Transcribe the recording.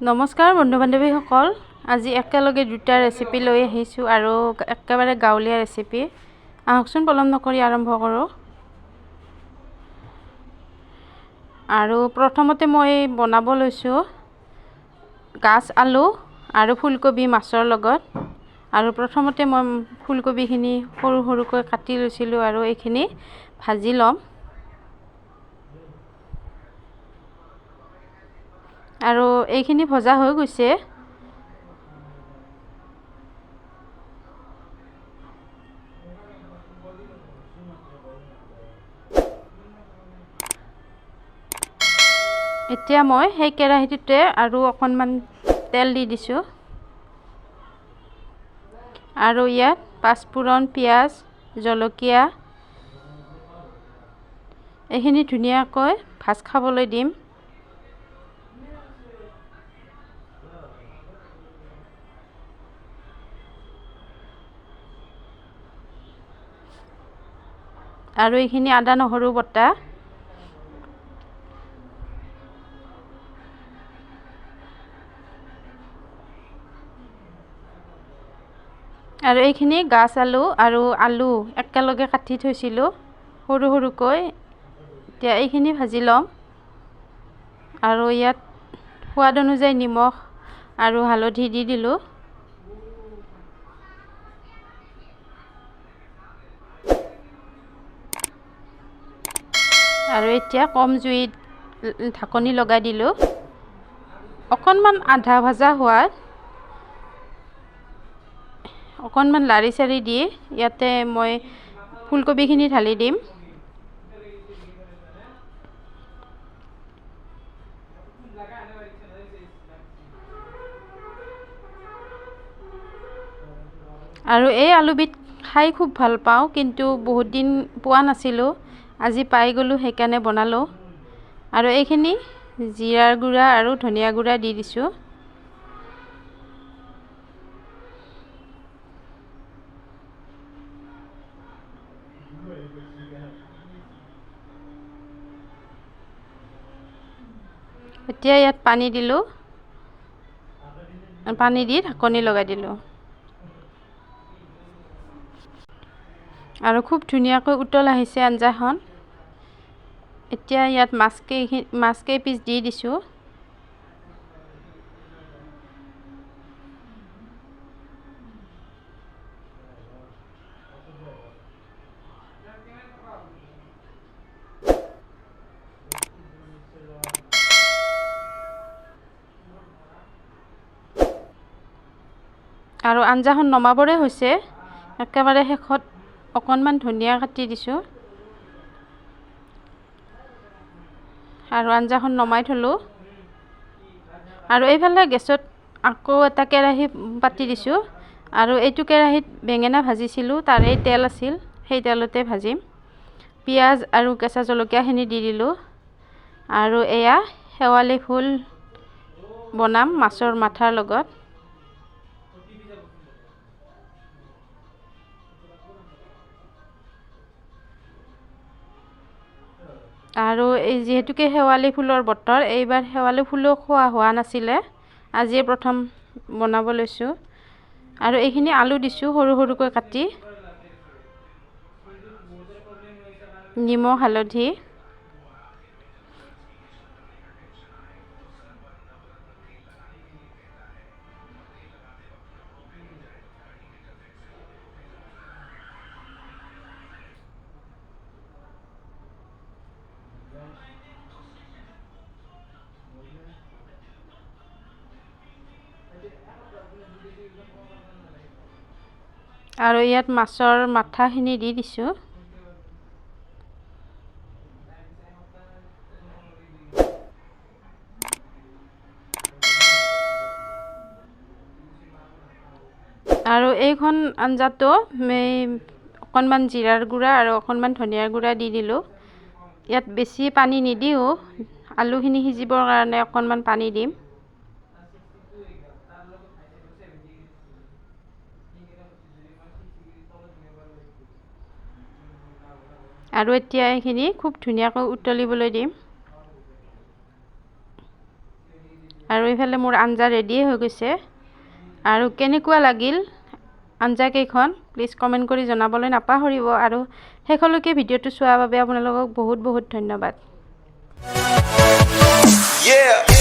নমস্কাৰ বন্ধু বান্ধৱীসকল, আজি একেলগে দুটা ৰেচিপি লৈ আহিছোঁ আৰু একেবাৰে গাঁৱলীয়া ৰেচিপি। আহকচোন পলম নকৰি আৰম্ভ কৰোঁ। আৰু প্ৰথমতে মই বনাব লৈছোঁ গাজ আলু আৰু ফুলকবি মাছৰ লগত। আৰু প্ৰথমতে মই ফুলকবিখিনি সৰু সৰুকৈ কাটি লৈছিলোঁ আৰু এইখিনি ভাজি ল'ম। আৰু এইখিনি ভজা হৈ গৈছে। এতিয়া মই সেই কেৰাহীটোতে আৰু অকণমান তেল দি দিছোঁ আৰু ইয়াত পাঁচফোৰণ, পিঁয়াজ, জলকীয়া এইখিনি ধুনীয়াকৈ ভাজ খাবলৈ দিম। আৰু এইখিনি আদা নহৰু বটা। আৰু এইখিনি গাজ আলু আৰু আলু একেলগে কাটি থৈছিলোঁ সৰু সৰুকৈ। এতিয়া এইখিনি ভাজি ল'ম আৰু ইয়াত সোৱাদ অনুযায়ী নিমখ আৰু হালধি দি দিলোঁ। আৰু এতিয়া কম জুইত ঢাকনি লগাই দিলোঁ। অকণমান আধা ভজা হোৱাত অকণমান লাৰি চাৰি দি ইয়াতে মই ফুলকবিখিনি ঢালি দিম। আৰু এই আলুবিধ খাই খুব ভাল পাওঁ, কিন্তু বহুত দিন পোৱা নাছিলোঁ, আজি পাই গ'লোঁ সেইকাৰণে বনালোঁ। আৰু এইখিনি জিৰাৰ গুড়া আৰু ধনিয়া গুড়া দি দিছোঁ। এতিয়া ইয়াত পানী দিলোঁ, পানী দি ঢাকনি লগাই দিলোঁ আৰু খুব ধুনীয়াকৈ উতল আহিছে আঞ্জাখন। এতিয়া ইয়াত মাছ কেইপিচ দি দিছোঁ। আৰু আঞ্জাখন নমাবৰে হৈছে। একেবাৰে শেষত অকণমান ধনিয়া কাটি দিছোঁ আৰু আঞ্জাখন নমাই থলোঁ। আৰু এইফালে গেছত আকৌ এটা কেৰাহী পাতি দিছোঁ আৰু এইটো কেৰাহীত বেঙেনা ভাজিছিলোঁ, তাৰে তেল আছিল, সেই তেলতে ভাজিম। পিঁয়াজ আৰু কেঁচা জলকীয়াখিনি দি দিলোঁ আৰু এয়া শেৱালি ফুল বনাম মাছৰ মাথাৰ লগত। আৰু এই যিহেতুকে শেৱালি ফুলৰ বতৰ, এইবাৰ শেৱালি ফুলো খোৱা হোৱা নাছিলে, আজিয়ে প্ৰথম বনাব লৈছোঁ। আৰু এইখিনি আলু দিছোঁ সৰু সৰুকৈ কাটি, নিমখ হালধি। আৰু ইয়াত মাছৰ মাথাখিনি দি দিছোঁ। আৰু এইখন আঞ্জাটো অকণমান জিৰাৰ গুড়া আৰু অকণমান ধনিয়াৰ গুড়া দি দিলোঁ। ইয়াত বেছি পানী নিদিওঁ, আলুখিনি সিজিবৰ কাৰণে অকণমান পানী দিম। আৰু এতিয়া এইখিনি খুব ধুনীয়াকৈ উতলিবলৈ দিম। আৰু এইফালে মোৰ আঞ্জা ৰেডি হৈ গৈছে আৰু কেনেকুৱা লাগিল আঞ্জা কেইখন প্লিজ কমেন্ট কৰি জনাবলৈ নাপাহৰিব আৰু শেষলৈকে ভিডিঅ'টো চোৱাৰ বাবে আপোনালোকক বহুত বহুত ধন্যবাদ। Yeah.